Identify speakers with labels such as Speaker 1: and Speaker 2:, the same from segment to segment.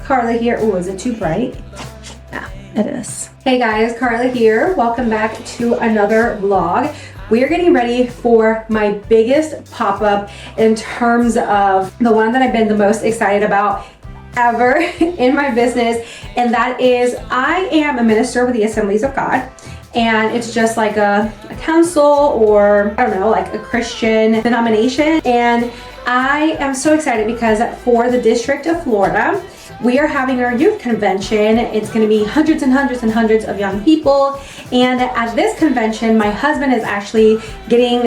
Speaker 1: Carla here. Oh, is it too bright? Yeah, it is. Hey guys, Carla here. Welcome back to another vlog. We are getting ready for my biggest pop-up in terms of the one that I've been the most excited about ever in my business, and that is I am a minister with the Assemblies of God. And it's just like a council, or I don't know, like a Christian denomination. And I am so excited because for the District of Florida, we are having our youth convention. It's going to be hundreds and hundreds and hundreds of young people. And at this convention, my husband is actually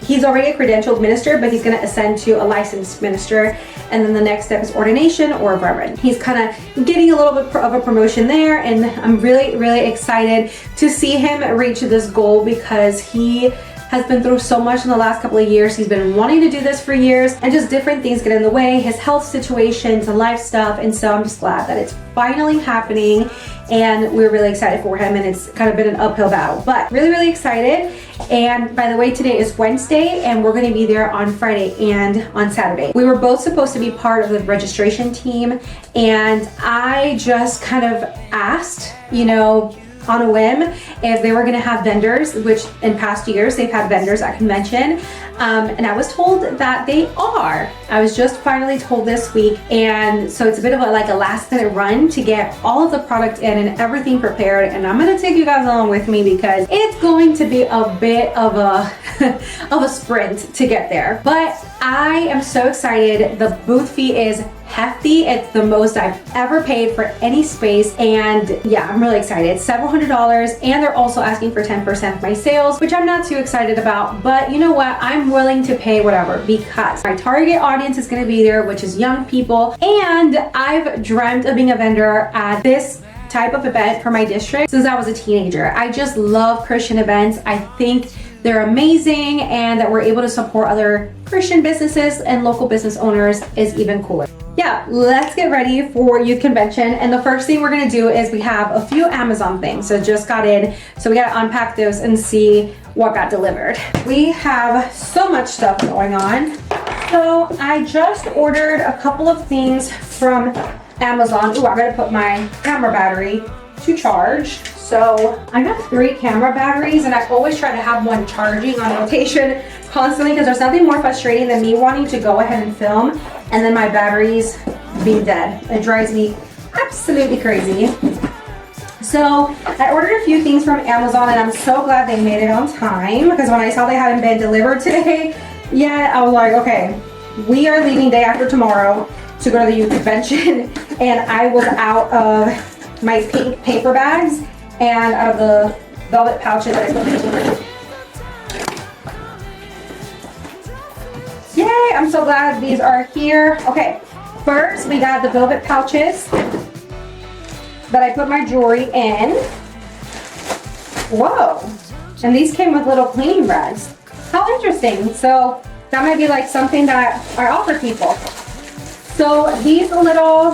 Speaker 1: he's already a credentialed minister, but he's going to ascend to a licensed minister. And then the next step is ordination or reverend. He's kind of getting a little bit of a promotion there. And I'm really, really excited to see him reach this goal because he has been through so much in the last couple of years. He's been wanting to do this for years, and just different things get in the way, his health situations and life stuff. And so I'm just glad that it's finally happening, and we're really excited for him. And it's kind of been an uphill battle, but really, really excited. And by the way, today is Wednesday, and we're going to be there on Friday and on Saturday. We were both supposed to be part of the registration team, and I just kind of asked, on a whim, if they were going to have vendors, which in past years they've had vendors at convention, and I was told that they are. I was just finally told this week, and so it's a bit of a last minute run to get all of the product in and everything prepared, and I'm going to take you guys along with me because it's going to be a bit of a of a sprint to get there. But I am so excited. The booth fee is hefty. It's the most I've ever paid for any space, and yeah, I'm really excited. Several $100s, and they're also asking for 10% of my sales, which I'm not too excited about, but you know what, I'm willing to pay whatever because my target audience is going to be there, which is young people, and I've dreamt of being a vendor at this type of event for my district since I was a teenager. I just love Christian events. I think they're amazing, and that we're able to support other Christian businesses and local business owners is even cooler. Yeah, let's get ready for youth convention. And the first thing we're gonna do is we have a few Amazon things. So just got in, so we gotta unpack those and see what got delivered. We have so much stuff going on. So I just ordered a couple of things from Amazon. Ooh, I gotta put my camera battery to charge. So I got 3 camera batteries, and I always try to have one charging on rotation constantly because there's nothing more frustrating than me wanting to go ahead and film and then my batteries being dead. It drives me absolutely crazy. So I ordered a few things from Amazon, and I'm so glad they made it on time because when I saw they hadn't been delivered today yet, I was like, okay, we are leaving day after tomorrow to go to the youth convention. And I was out of my pink paper bags and out of the velvet pouches that I put in. Yay, I'm so glad these are here. Okay, first we got the velvet pouches that I put my jewelry in. Whoa, and these came with little cleaning rags. How interesting. So that might be like something that I offer people. So these little,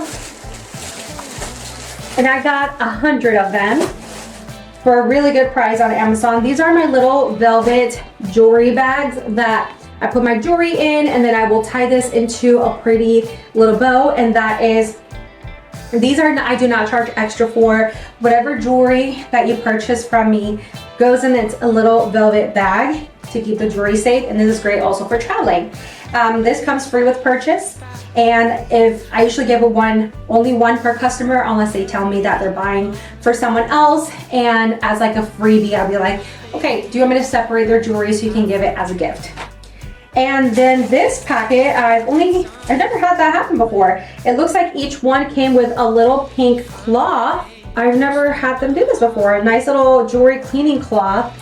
Speaker 1: and I got 100 of them for a really good price on Amazon. These are my little velvet jewelry bags that I put my jewelry in, and then I will tie this into a pretty little bow. And that is, I do not charge extra for. Whatever jewelry that you purchase from me goes in a little velvet bag to keep the jewelry safe. And this is great also for traveling. This comes free with purchase. And if I usually give only one per customer, unless they tell me that they're buying for someone else, and as like a freebie, I'll be like, okay, do you want me to separate their jewelry so you can give it as a gift? And then this packet, I've never had that happen before. It looks like each one came with a little pink cloth. I've never had them do this before. A nice little jewelry cleaning cloth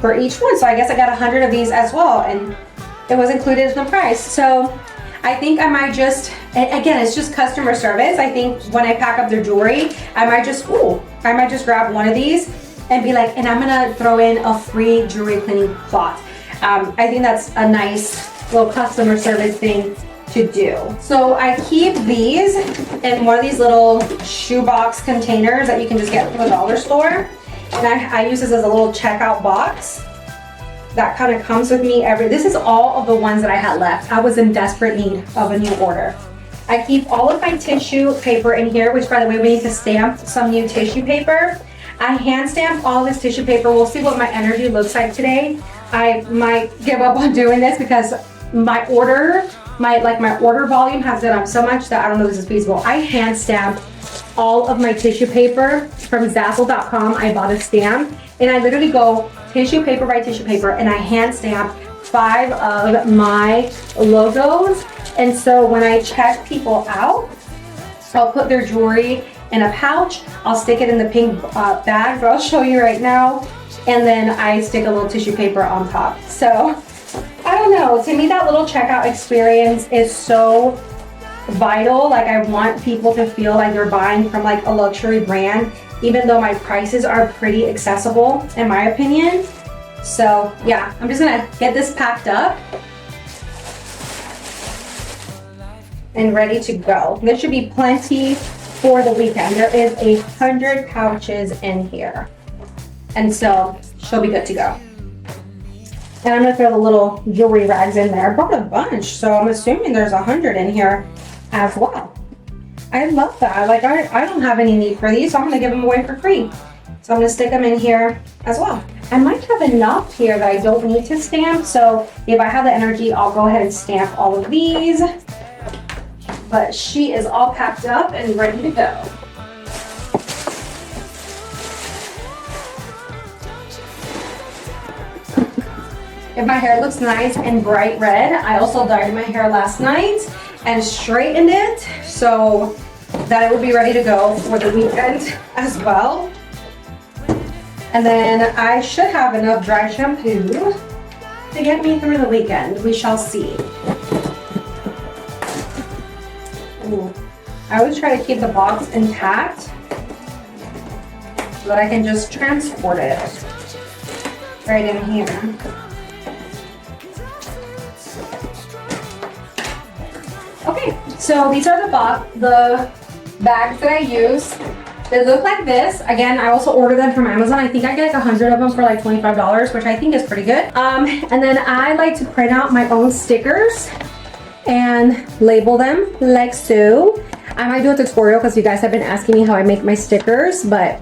Speaker 1: for each one. So I guess I got 100 of these as well, and it was included in the price. So I think I might just, again, it's just customer service. I think when I pack up their jewelry, I might just grab one of these and be like, and I'm gonna throw in a free jewelry cleaning cloth. I think that's a nice little customer service thing to do. So I keep these in one of these little shoebox containers that you can just get from the dollar store. And I use this as a little checkout box that kind of comes with me this is all of the ones that I had left. I was in desperate need of a new order. I keep all of my tissue paper in here, which by the way, we need to stamp some new tissue paper. I hand stamp all this tissue paper. We'll see what my energy looks like today. I might give up on doing this because my order volume has gone up so much that I don't know if this is feasible. I hand stamped all of my tissue paper from Zazzle.com. I bought a stamp and I literally go tissue paper by tissue paper and I hand stamp 5 of my logos. And so when I check people out, I'll put their jewelry in a pouch. I'll stick it in the pink bag, but I'll show you right now. And then I stick a little tissue paper on top. So I don't know, to me that little checkout experience is so vital. Like I want people to feel like they're buying from like a luxury brand, even though my prices are pretty accessible in my opinion. So yeah, I'm just gonna get this packed up and ready to go. There should be plenty for the weekend. There is 100 pouches in here. And so she'll be good to go. And I'm gonna throw the little jewelry rags in there. I brought a bunch, so I'm assuming there's 100 in here as well. I love that. Like I don't have any need for these, so I'm gonna give them away for free. So I'm gonna stick them in here as well. I might have enough here that I don't need to stamp, so if I have the energy, I'll go ahead and stamp all of these. But she is all packed up and ready to go. If my hair looks nice and bright red, I also dyed my hair last night and straightened it so that it would be ready to go for the weekend as well. And then I should have enough dry shampoo to get me through the weekend. We shall see. Ooh. I always try to keep the box intact so that I can just transport it right in here. Okay, so these are the bags that I use. They look like this. Again, I also ordered them from Amazon. I think I get like 100 of them for like $25, which I think is pretty good. And then I like to print out my own stickers and label them like so. I might do a tutorial because you guys have been asking me how I make my stickers, but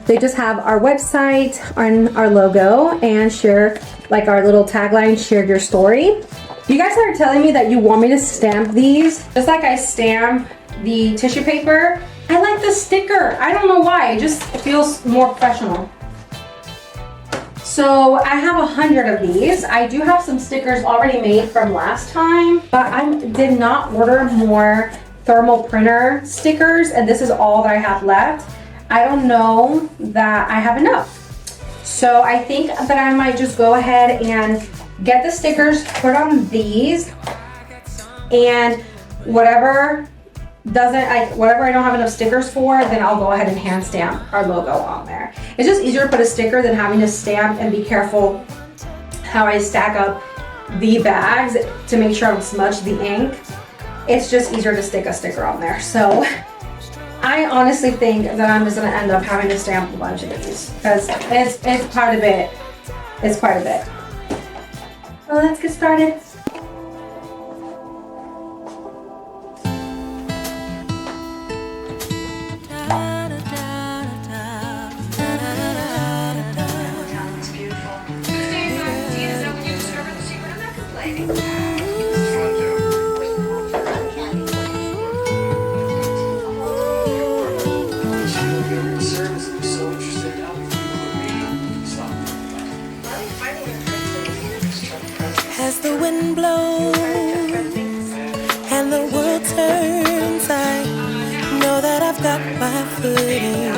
Speaker 1: they just have our website and our logo and share like our little tagline, share your story. You guys are telling me that you want me to stamp these just like I stamp the tissue paper. I like the sticker. I don't know why. It just feels more professional. So I have 100 of these. I do have some stickers already made from last time, but I did not order more thermal printer stickers, and this is all that I have left. I don't know that I have enough. So I think that I might just go ahead and get the stickers, put on these, and whatever I don't have enough stickers for, then I'll go ahead and hand stamp our logo on there. It's just easier to put a sticker than having to stamp and be careful how I stack up the bags to make sure I don't smudge the ink. It's just easier to stick a sticker on there. So I honestly think that I'm just gonna end up having to stamp a bunch of these because it's quite a bit. It's quite a bit. Well, let's get started.
Speaker 2: As the wind blows and the world turns, I know that I've got my footing.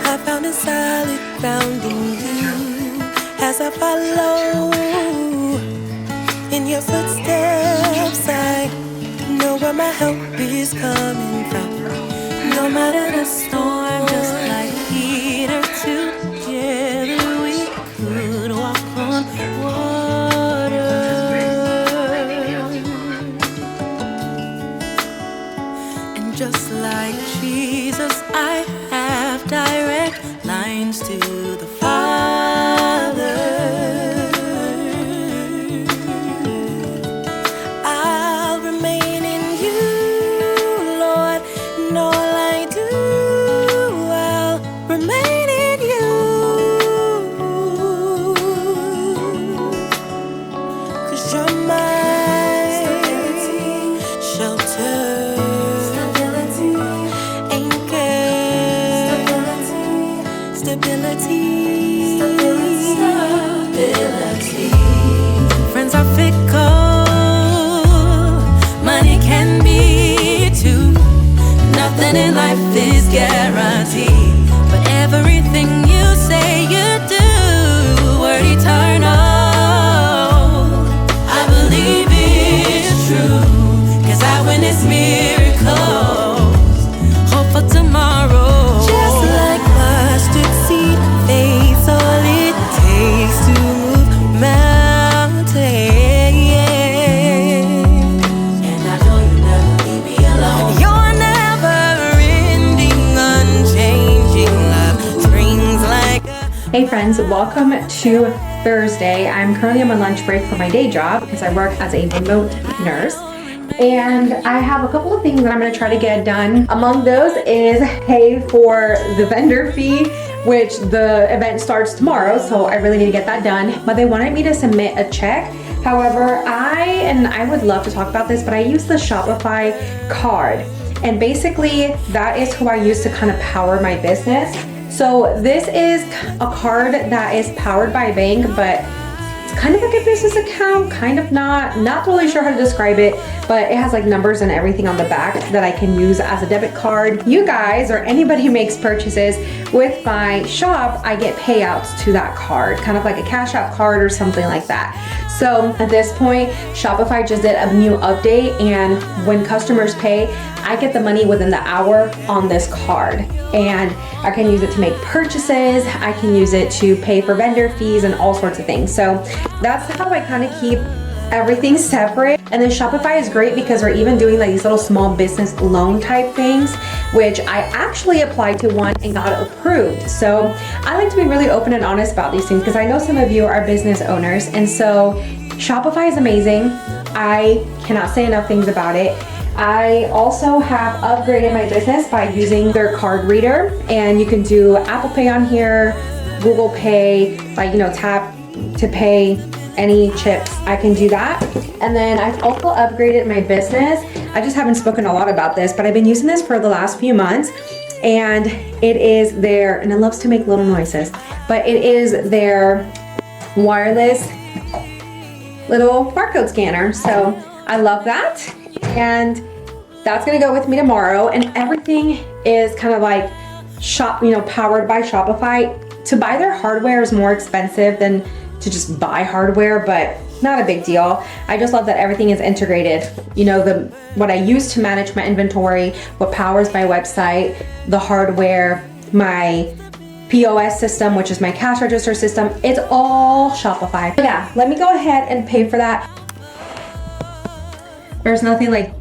Speaker 2: I found a solid ground in you as I follow in your footsteps. I know where my help is coming from. No matter the storm, just like Peter together we could walk on water. And just like Jesus, I have direct lines to the Father. I'll remain in you
Speaker 1: welcome to Thursday. I'm currently on my lunch break for my day job because I work as a remote nurse. And I have a couple of things that I'm gonna try to get done. Among those is pay for the vendor fee, which the event starts tomorrow, so I really need to get that done. But they wanted me to submit a check. However, I would love to talk about this, but I use the Shopify card. And basically, that is who I use to kind of power my business. So this is a card that is powered by a bank, but it's kind of like a business account, kind of not totally sure how to describe it, but it has like numbers and everything on the back that I can use as a debit card. You guys, or anybody who makes purchases with my shop, I get payouts to that card, kind of like a Cash App card or something like that. So at this point, Shopify just did a new update, and when customers pay, I get the money within the hour on this card. And I can use it to make purchases, I can use it to pay for vendor fees and all sorts of things. So that's how I kind of keep everything separate. And then Shopify is great because they're even doing like these little small business loan type things, which I actually applied to one and got approved. So I like to be really open and honest about these things because I know some of you are business owners, and so Shopify is amazing. I cannot say enough things about it. I also have upgraded my business by using their card reader, and you can do Apple Pay on here, Google Pay, like, you know, tap to pay any chips. I can do that. And then I've also upgraded my business. I just haven't spoken a lot about this, but I've been using this for the last few months, and it is their, and it loves to make little noises, but it is their wireless little barcode scanner. So I love that. And that's gonna go with me tomorrow, and everything is kind of like powered by Shopify. To buy their hardware is more expensive than to just buy hardware, but not a big deal. I just love that everything is integrated. You know, what I use to manage my inventory, what powers my website, the hardware, my POS system, which is my cash register system, it's all Shopify. But yeah, let me go ahead and pay for that. There's nothing like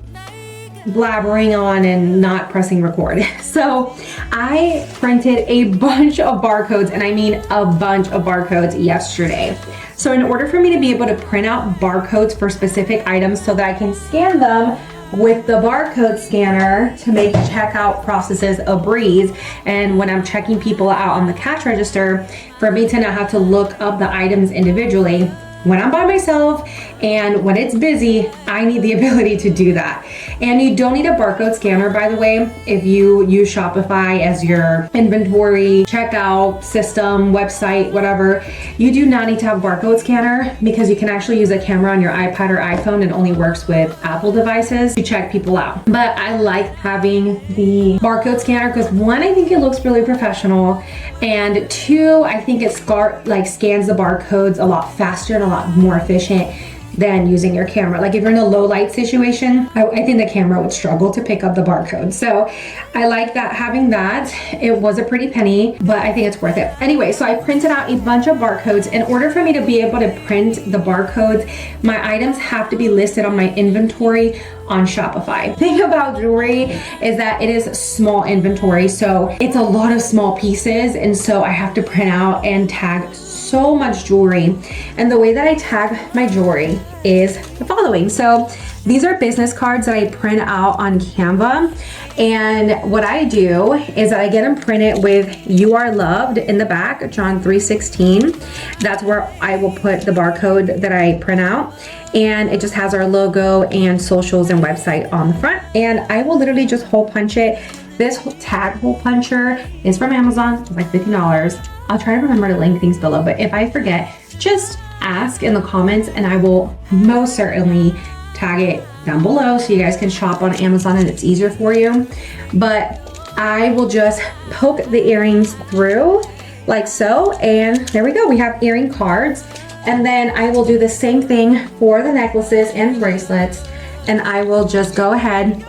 Speaker 1: blabbering on and not pressing record. So I printed a bunch of barcodes, and I mean a bunch of barcodes yesterday. So in order for me to be able to print out barcodes for specific items so that I can scan them with the barcode scanner to make checkout processes a breeze, and when I'm checking people out on the cash register, for me to not have to look up the items individually, when I'm by myself and when it's busy, I need the ability to do that. And you don't need a barcode scanner, by the way, if you use Shopify as your inventory, checkout system, website, whatever. You do not need to have a barcode scanner because you can actually use a camera on your iPad or iPhone. It only works with Apple devices to check people out. But I like having the barcode scanner because one, I think it looks really professional, and two, I think it scans the barcodes a lot faster and a lot more efficient than using your camera. Like if you're in a low light situation, I think the camera would struggle to pick up the barcode. So I like that, having that. It was a pretty penny, but I think it's worth it. Anyway, so I printed out a bunch of barcodes. In order for me to be able to print the barcodes, my items have to be listed on my inventory on Shopify. The thing about jewelry is that it is small inventory, so it's a lot of small pieces, and so I have to print out and tag so much jewelry. And the way that I tag my jewelry is the following. So these are business cards that I print out on Canva, and what I do is that I get them printed with "You Are Loved" in the back, John 3:16. That's where I will put the barcode that I print out, and it just has our logo and socials and website on the front. And I will literally just hole punch it. This tag hole puncher is from Amazon, it's like $50. I'll try to remember to link things below, but if I forget, just ask in the comments and I will most certainly tag it down below so you guys can shop on Amazon and it's easier for you. But I will just poke the earrings through like so, and there we go. We have earring cards. And then I will do the same thing for the necklaces and bracelets, and I will just go ahead,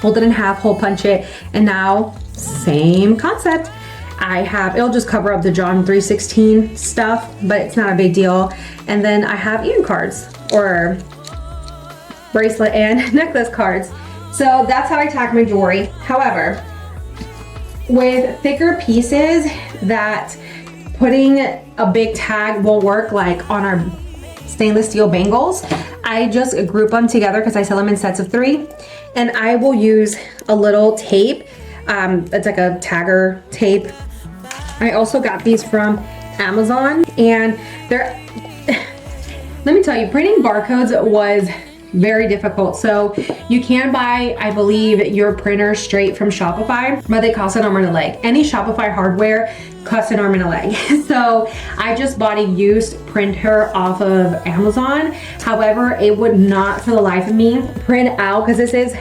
Speaker 1: fold it in half, hole punch it, and now same concept. It'll just cover up the John 3:16 stuff, but it's not a big deal. And then I have earring cards, or bracelet and necklace cards. So that's how I tag my jewelry. However, with thicker pieces that putting a big tag won't work like on our stainless steel bangles, I just group them together because I sell them in sets of 3. And I will use a little tape. It's like a tagger tape. I also got these from Amazon, and they're, let me tell you, printing barcodes was very difficult. So you can buy, I believe, your printer straight from Shopify, but they cost an arm and a leg. Any Shopify hardware costs an arm and a leg. So I just bought a used printer off of Amazon. However, it would not for the life of me print out, because this is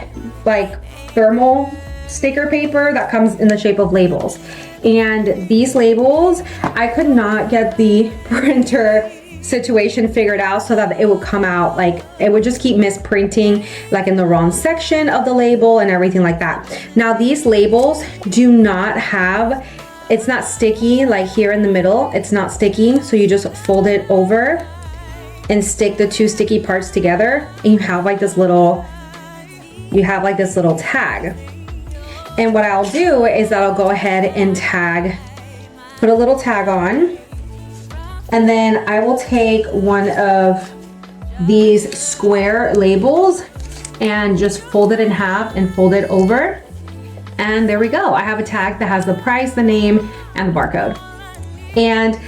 Speaker 1: like thermal sticker paper that comes in the shape of labels. And these labels, I could not get the printer situation figured out so that it would come out, like it would just keep misprinting like in the wrong section of the label and everything like that. Now these labels do not have, it's not sticky like here in the middle, it's not sticky, so you just fold it over and stick the 2 sticky parts together, and you have like this little tag. And what I'll do is that I'll go ahead and put a little tag on, and then I will take one of these square labels and just fold it in half and fold it over. And there we go. I have a tag that has the price, the name, and the barcode. And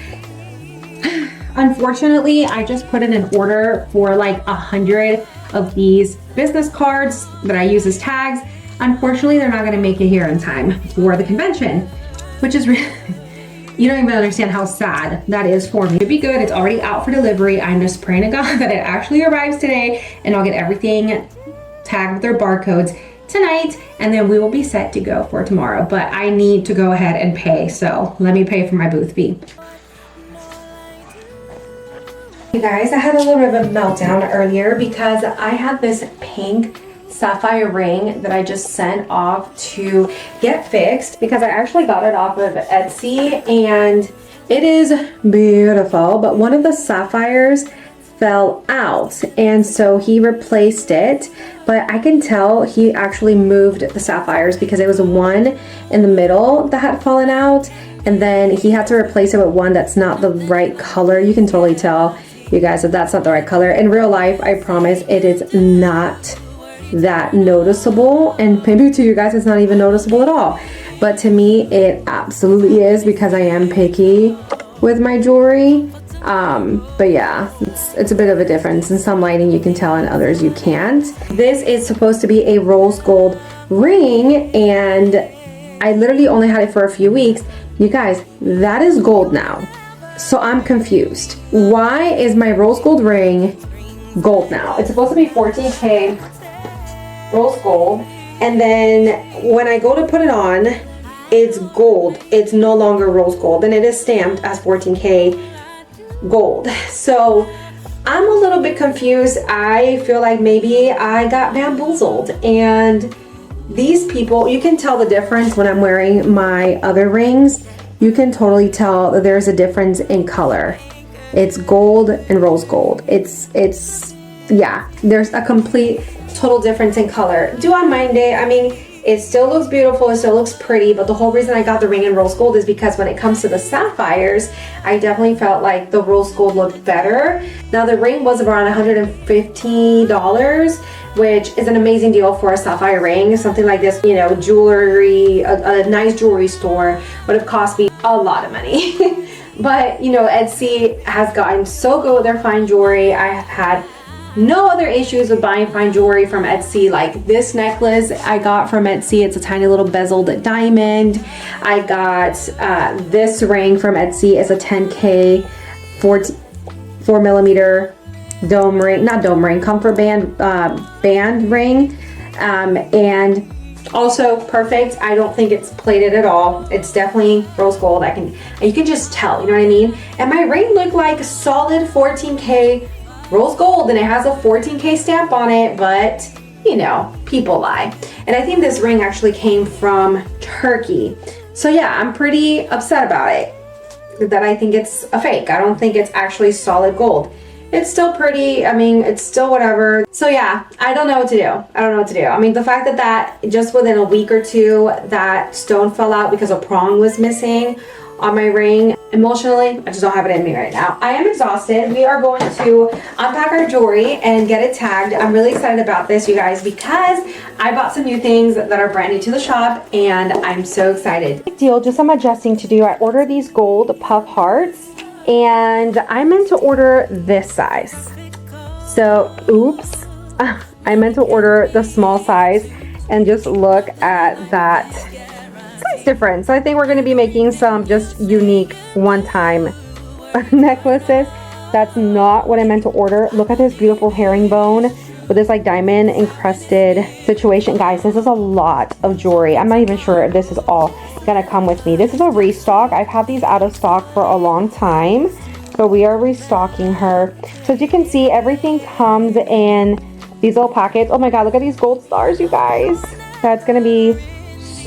Speaker 1: unfortunately, I just put in an order for like 100 of these business cards that I use as tags. Unfortunately, they're not gonna make it here in time for the convention, which is really, you don't even understand how sad that is for me. It'd be good, it's already out for delivery. I'm just praying to God that it actually arrives today, and I'll get everything tagged with their barcodes tonight, and then we will be set to go for tomorrow. But I need to go ahead and pay, so let me pay for my booth fee. You guys, I had a little bit of a meltdown earlier because I had this pink sapphire ring that I just sent off to get fixed, because I actually got it off of Etsy and it is beautiful, but one of the sapphires fell out, and so he replaced it. But I can tell he actually moved the sapphires because it was one in the middle that had fallen out, and then he had to replace it with one that's not the right color. You can totally tell, you guys, that that's not the right color. In real life, I promise it is not that noticeable, and maybe to you guys it's not even noticeable at all, but to me it absolutely is, because I am picky with my jewelry. But yeah, it's a bit of a difference. In some lighting you can tell, in others you can't. This is supposed to be a rose gold ring, and I literally only had it for a few weeks. You guys, that is gold now, so I'm confused. Why is my rose gold ring gold now? It's supposed to be 14K rose gold, and then when I go to put it on, it's gold. It's no longer rose gold, and it is stamped as 14K gold. So I'm a little bit confused. I feel like maybe I got bamboozled, and these people, you can tell the difference when I'm wearing my other rings. You can totally tell that there's a difference in color. It's gold and rose gold. It's yeah, there's a complete total difference in color. Do I mind it? I mean, it still looks beautiful, it still looks pretty, but the whole reason I got the ring in rose gold is because when it comes to the sapphires, I definitely felt like the rose gold looked better. Now the ring was around $150, which is an amazing deal for a sapphire ring. Something like this, you know, jewelry, a nice jewelry store would have cost me a lot of money. But you know, Etsy has gotten so good with their fine jewelry. I have had no other issues with buying fine jewelry from Etsy. Like this necklace I got from Etsy. It's a tiny little bezeled diamond. I got this ring from Etsy. It's a 10K 4mm dome ring, not dome ring, comfort band band ring, and also perfect. I don't think it's plated at all. It's definitely rose gold. You can just tell, you know what I mean? And my ring looked like solid 14K rose gold, and it has a 14K stamp on it, but you know, people lie. And I think this ring actually came from Turkey. So yeah, I'm pretty upset about it, that I think it's a fake. I don't think it's actually solid gold. it's still pretty. I mean, it's still whatever. So yeah, I don't know what to do. I don't know what to do. I mean, the fact that just within a week or two, that stone fell out because a prong was missing on my ring, emotionally, I just don't have it in me right now. I am exhausted. We are going to unpack our jewelry and get it tagged. I'm really excited about this, you guys, because I bought some new things that are brand new to the shop, and I'm so excited. Big deal, just some adjusting to do. I ordered these gold puff hearts, and I meant to order this size. So, oops. I meant to order the small size, and just look at that size difference. So I think we're going to be making some just unique one-time necklaces. That's not what I meant to order. Look at this beautiful herringbone with this like diamond encrusted situation. Guys, this is a lot of jewelry. I'm not even sure if this is all gonna come with me. This is a restock. I've had these out of stock for a long time, but we are restocking her. So as you can see, everything comes in these little packets. Oh my god, look at these gold stars, you guys. That's gonna be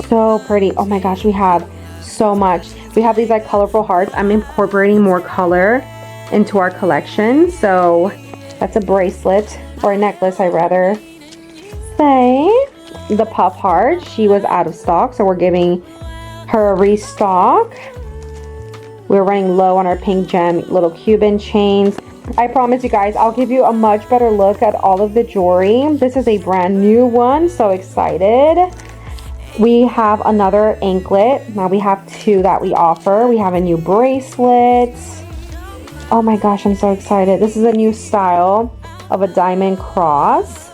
Speaker 1: so pretty. Oh my gosh, we have so much. We have these like colorful hearts. I'm incorporating more color into our collection. So that's a bracelet, or a necklace, I rather say. The puff heart, she was out of stock, so we're giving her a restock. We're running low on our pink gem little Cuban chains. I promise you guys, I'll give you a much better look at all of the jewelry. This is a brand new one, so excited. We have another anklet. Now we have two that we offer. We have a new bracelet. Oh my gosh, I'm so excited. This is a new style of a diamond cross.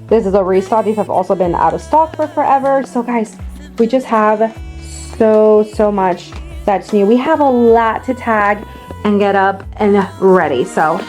Speaker 1: This is a restock. These have also been out of stock for forever. So guys, we just have so much that's new. We have a lot to tag and get up and ready. So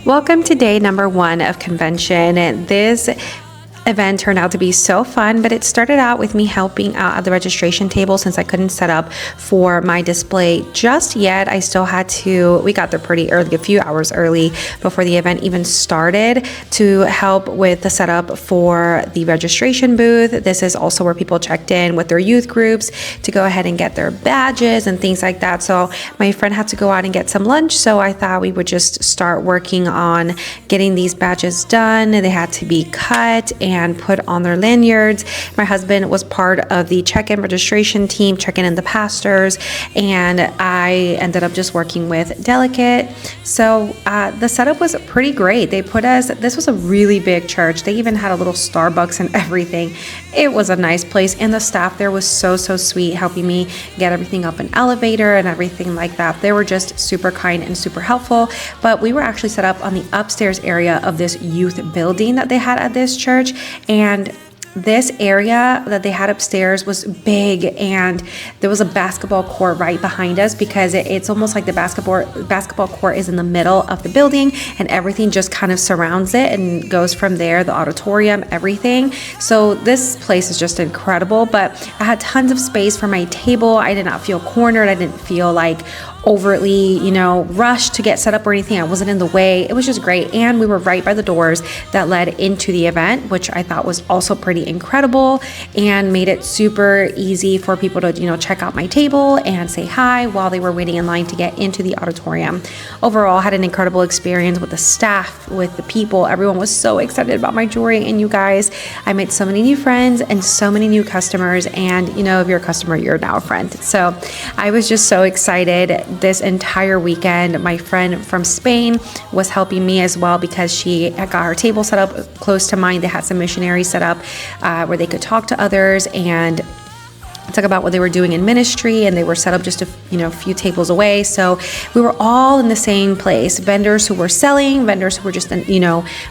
Speaker 1: welcome to day number 1 of convention. This event turned out to be so fun, but it started out with me helping out at the registration table since I couldn't set up for my display just yet. I still had to, we got there pretty early, a few hours early before the event even started, to help with the setup for the registration booth. This is also where people checked in with their youth groups to go ahead and get their badges and things like that. So my friend had to go out and get some lunch, so I thought we would just start working on getting these badges done. They had to be cut and put on their lanyards. My husband was part of the check-in registration team, checking in the pastors, and I ended up just working with Delicate. So the setup was pretty great. They put us, this was a really big church. They even had a little Starbucks and everything. It was a nice place, and the staff there was so sweet, helping me get everything up an elevator and everything like that. They were just super kind and super helpful. But we were actually set up on the upstairs area of this youth building that they had at this church. And this area that they had upstairs was big, and there was a basketball court right behind us, because it's almost like the basketball court is in the middle of the building, and everything just kind of surrounds it and goes from there, the auditorium, everything. So this place is just incredible. But I had tons of space for my table. I did not feel cornered. I didn't feel like overtly, you know, rushed to get set up or anything. I wasn't in the way. It was just great. And we were right by the doors that led into the event, which I thought was also pretty incredible and made it super easy for people to, you know, check out my table and say hi while they were waiting in line to get into the auditorium. Overall, I had an incredible experience with the staff, with the people. Everyone was so excited about my jewelry, and you guys, I made so many new friends and so many new customers. And you know, if you're a customer, you're now a friend. So I was just so excited this entire weekend. My friend from Spain was helping me as well because she had got her table set up close to mine. They had some missionaries set up where they could talk to others and talk about what they were doing in ministry, and they were set up just a few tables away. So we were all in the same place, vendors who were selling, vendors who were just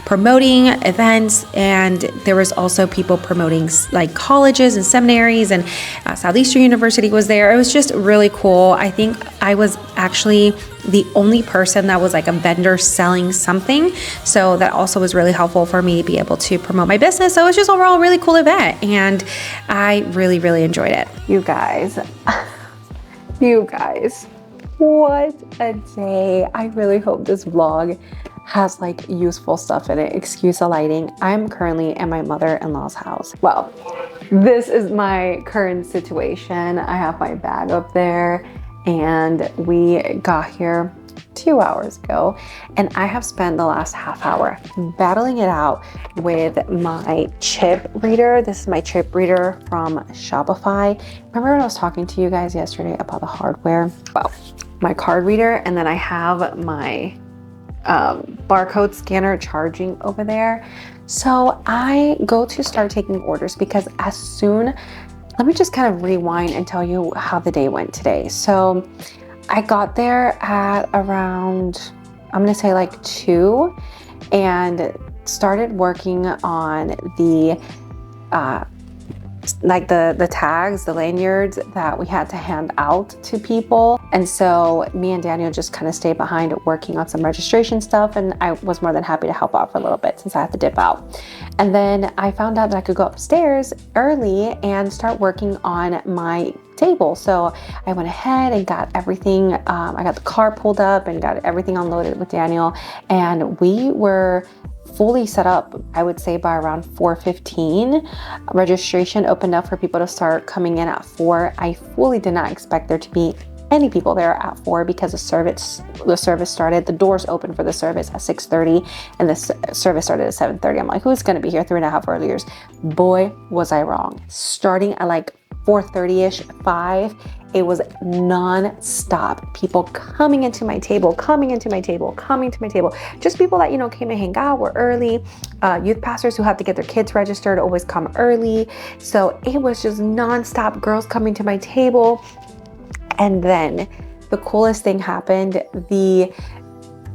Speaker 1: promoting events, and there was also people promoting like colleges and seminaries, and Southeastern University was there. It was just really cool. I think I was actually the only person that was like a vendor selling something, so that also was really helpful for me to be able to promote my business. So it was just overall a really cool event, and I really enjoyed it. You guys, what a day. I really hope this vlog has like useful stuff in it. Excuse the lighting. I'm currently at my mother-in-law's house. Well, this is my current situation. I have my bag up there, and we got here 2 hours ago, and I have spent the last half hour battling it out with my chip reader. This is my chip reader from Shopify. Remember when I was talking to you guys yesterday about the hardware? Well, my card reader, and then I have my barcode scanner charging over there. So I go to start taking orders because let me just kind of rewind and tell you how the day went today. So I got there at around, I'm gonna say like 2, and started working on the the tags, the lanyards that we had to hand out to people. And so me and Daniel just kind of stayed behind working on some registration stuff, and I was more than happy to help out for a little bit since I had to dip out. And then I found out that I could go upstairs early and start working on my table. So I went ahead and got everything, I got the car pulled up and got everything unloaded with Daniel, and we were fully set up, I would say, by around 4:15. Registration opened up for people to start coming in at 4. I fully did not expect there to be any people there at 4 because the service started, the doors opened for the service at 6:30, and the service started at 7:30. I'm like, who's going to be here 3.5 earlier? Boy, was I wrong. Starting at like 4:30ish, 5, it was non-stop. People coming into my table. Just people that, came to hang out, were early. Youth pastors who have to get their kids registered always come early. So it was just non-stop girls coming to my table. And then the coolest thing happened. The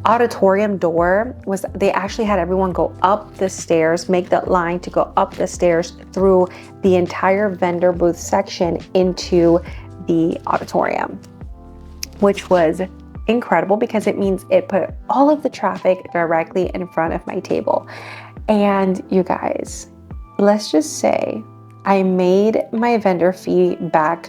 Speaker 1: auditorium door they actually had everyone go up the stairs, make that line to go up the stairs through the entire vendor booth section into the auditorium, which was incredible because it means it put all of the traffic directly in front of my table. And you guys, let's just say I made my vendor fee back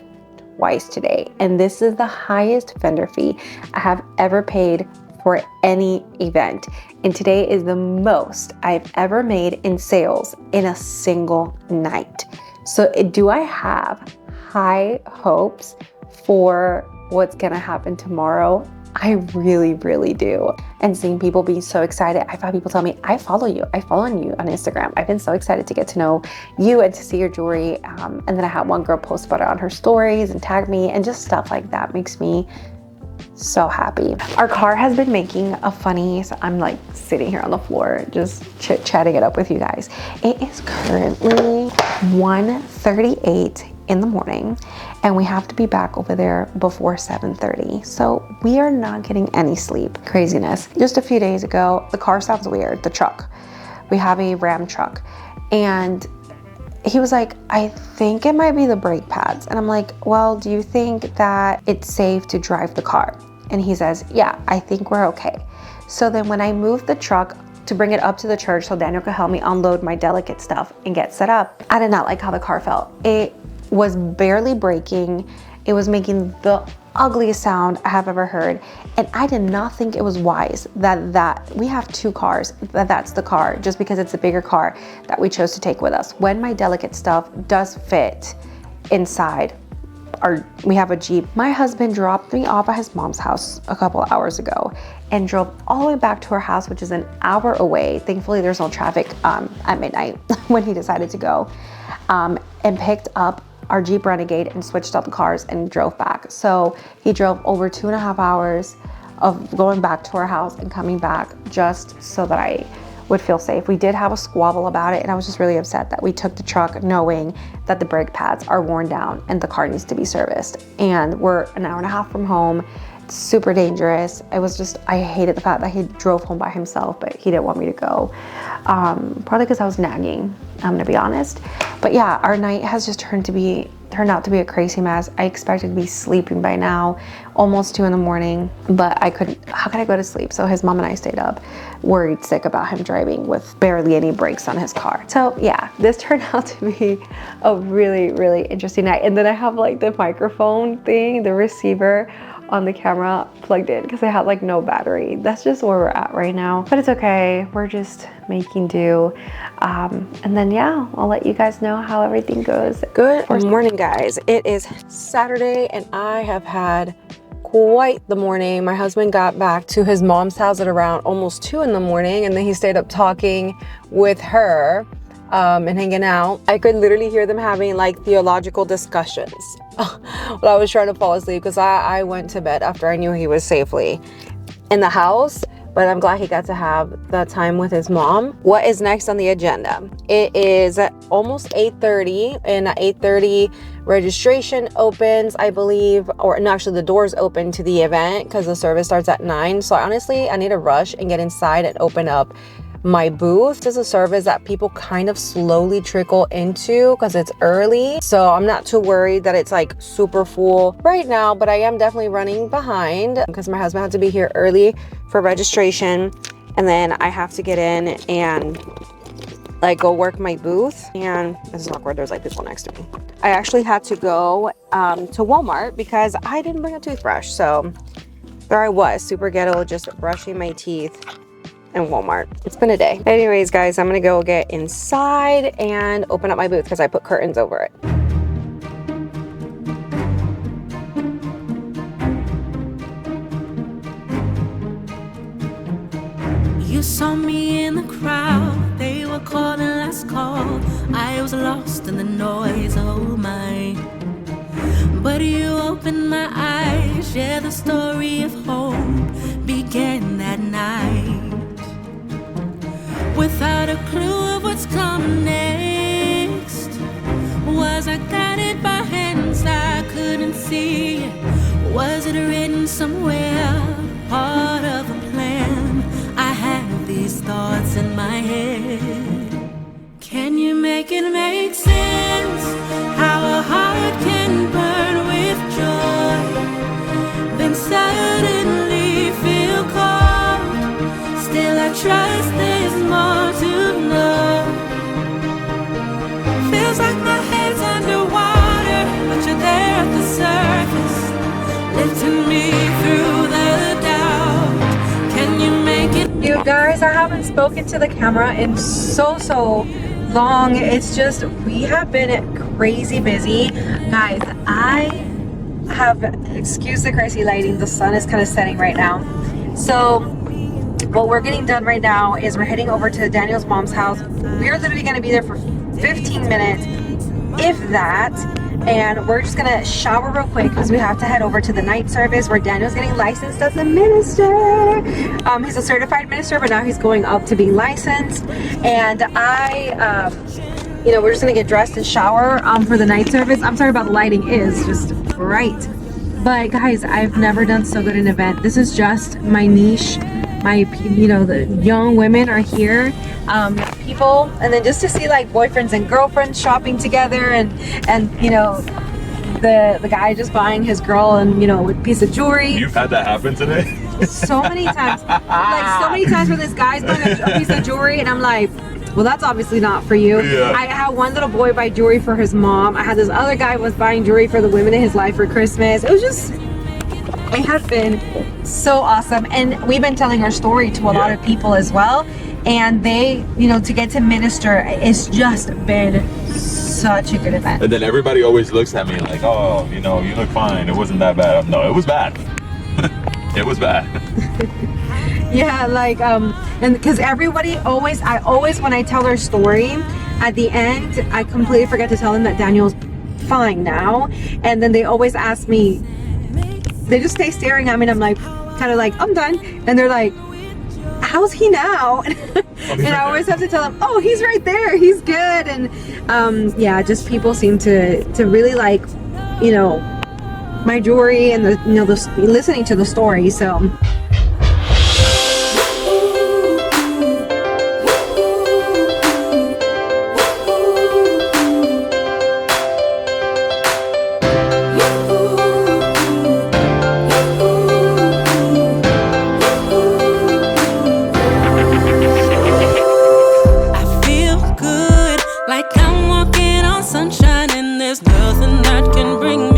Speaker 1: twice today, and this is the highest vendor fee I have ever paid for any event, and today is the most I've ever made in sales in a single night. So do I have high hopes for what's gonna happen tomorrow? I really do. And seeing people be so excited, I've had people tell me, I follow you on Instagram. I've been so excited to get to know you and to see your jewelry. And then I had one girl post about it on her stories and tag me, and just stuff like that makes me so happy. Our car has been making a funny, so I'm like sitting here on the floor just chit-chatting it up with you guys. It is currently 1:38 in the morning, and we have to be back over there before 7:30. So we are not getting any sleep. Craziness. Just a few days ago, the car sounds weird, the truck. We have a Ram truck, and he was like, I think it might be the brake pads. And I'm like, well, do you think that it's safe to drive the car? And he says, yeah, I think we're okay. So then when I moved the truck to bring it up to the church so Daniel could help me unload my delicate stuff and get set up, I did not like how the car felt. It was barely braking. It was making the
Speaker 3: ugliest sound I have ever heard. And I did not think it was wise that we have 2 cars, that's the car, just because it's a bigger car that we chose to take with us. When my delicate stuff does fit inside, we have a Jeep. My husband dropped me off at his mom's house a couple of hours ago and drove all the way back to her house, which is an hour away. Thankfully, there's no traffic at midnight when he decided to go, and picked up our Jeep Renegade and switched out the cars and drove back. So he drove over 2.5 hours of going back to our house and coming back just so that I would feel safe. We did have a squabble about it, and I was just really upset that we took the truck knowing that the brake pads are worn down and the car needs to be serviced. And we're an hour and a half from home. It's super dangerous. It was just, I hated the fact that he drove home by himself, but he didn't want me to go. Probably because I was nagging, I'm gonna be honest. But yeah, our night has just turned out to be a crazy mess. I expected to be sleeping by now, almost 2 in the morning, but I couldn't. How could I go to sleep? So his mom and I stayed up, worried sick about him driving with barely any brakes on his car. So yeah, this turned out to be a really, really interesting night. And then I have like the microphone thing, the receiver on the camera plugged in because I had like no battery. That's just where we're at right now, but it's okay. We're just making do. And then yeah, I'll let you guys know how everything goes. Good morning, guys. It is Saturday and I have had quite the morning. My husband got back to his mom's house at around almost 2 in the morning, and then he stayed up talking with her and hanging out. I could literally hear them having like theological discussions while I was trying to fall asleep because I went to bed after I knew he was safely in the house. But I'm glad he got to have that time with his mom. What is next on the agenda? It is almost 8:30, and at 8:30 registration opens, I believe, or no, actually the doors open to the event because the service starts at 9. So honestly, I need to rush and get inside and open up my booth. This is a service that people kind of slowly trickle into because it's early. So I'm not too worried that it's like super full right now, but I am definitely running behind because my husband had to be here early for registration. And then I have to get in and like go work my booth. And this is awkward, there's like people next to me. I actually had to go to Walmart because I didn't bring a toothbrush. So there I was, super ghetto, just brushing my teeth in Walmart. It's been a day. Anyways, guys, I'm gonna go get inside and open up my booth because I put curtains over it.
Speaker 2: You saw me in the crowd, they were calling last call. I was lost in the noise, oh my. But you opened my eyes, yeah, the story of hope began that night. Without a clue of what's coming next, was I guided by hands I couldn't see? Was it written somewhere, part of a plan? I have these thoughts in my head. Can you make it make sense? How a heart can burn with joy, then suddenly feel cold. Still I trust there's more to know. Feels like my head's underwater, but you're there at the surface, lifting me through the doubt. Can you make it?
Speaker 1: You guys, I haven't spoken to the camera in so long. It's just, we have been crazy busy. Guys, I have, excuse the crazy lighting, the sun is kind of setting right now. So what we're getting done right now is we're heading over to Daniel's mom's house. We're literally going to be there for 15 minutes, if that. And we're just gonna shower real quick because we have to head over to the night service where Daniel's getting licensed as a minister. He's a certified minister, but now he's going up to be licensed. And we're just gonna get dressed and shower for the night service. I'm sorry about the lighting, is just bright. But guys, I've never done so good an event. This is just my niche. The young women are here, people, and then just to see like boyfriends and girlfriends shopping together, and the guy just buying his girl a piece of jewelry.
Speaker 4: You've had that happen today?
Speaker 1: So many times, like so many times where this guy's buying a piece of jewelry, and I'm like, well, that's obviously not for you. Yeah. I had one little boy buy jewelry for his mom. I had this other guy was buying jewelry for the women in his life for Christmas. It was just They have been so awesome, and we've been telling our story to a lot of people as well, and they, you know, to get to minister, it's just been such a good event.
Speaker 4: And then everybody always looks at me like, oh, you know, you look fine, it wasn't that bad. No, it was bad. It was bad.
Speaker 1: Yeah, like and because everybody always, when I tell their story at the end, I completely forget to tell them that Daniel's fine now, and then they always ask me, they just stay staring at me, and I'm like, kind of like, I'm done, and they're like, how's he now? And I always have to tell them, oh, he's right there, he's good. And yeah, just people seem to really like, you know, my jewelry and the, you know, the listening to the story. So
Speaker 2: I feel good, like I'm walking on sunshine, and there's nothing that can bring me